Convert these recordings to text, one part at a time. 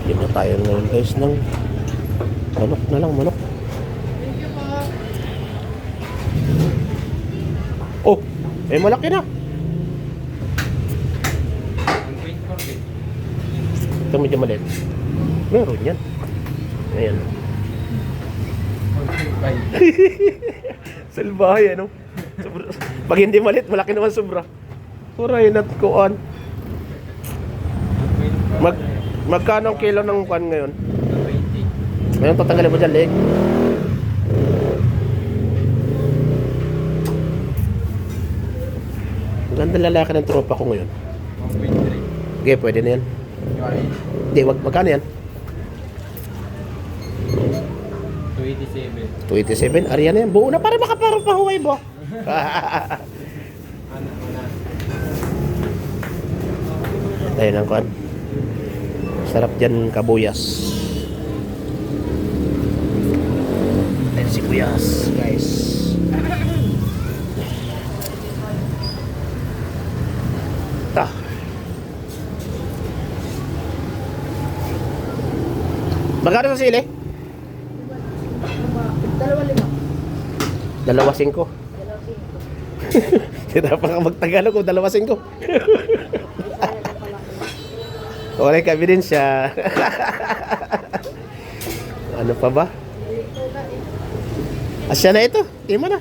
Bigyan na tayo ngayon guys ng manok na lang, manok. Oh, eh malaki na. Ito medyo maliit. Meron yan. Ayan. Salbahay ano. Pag hindi maliit, malaki naman sobra. Huray nat kuan. Magkano ang kilo ng kuan ngayon? 20. Ngayon tatanggalin mo dyan, leg. Ang ganda lalaki ng tropa ko ngayon. 1.3. Okay, pwede na yan. Hindi, magkano yan? 27. 27? Ariyan na yan. Buo na para makaparang pahuway mo. Ayun ang kuan. Sarap dyan kabuyas. Ayun si Kuyas, guys. Ta. Magkano sa sili? 2.5. 2.5. Hindi pa ka magtagalog kung 2.5. Wala ka ebidensya. Ano pa ba? Asya na ito. Tima na.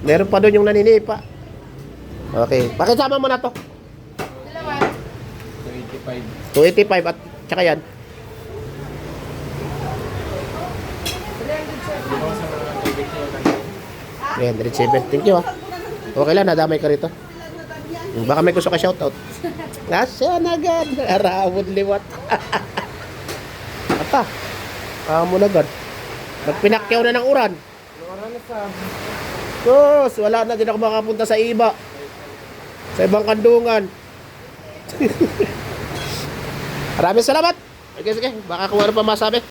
Meron pa doon yung naninipa. Okay. Pakisama mo na to. 285 at tsaka yan. 307. Thank you ah. Okay lang, nadamay ka rito. Baka may gusto ka shoutout. Nasaan agad? Arawod liwat. Ata. Amo na agad. Magpinakyaw na ng uran. Sus, wala na din ako makapunta sa iba. Sa ibang kandungan. Maraming salamat. Okay, sige. Baka kung ano pa masabi.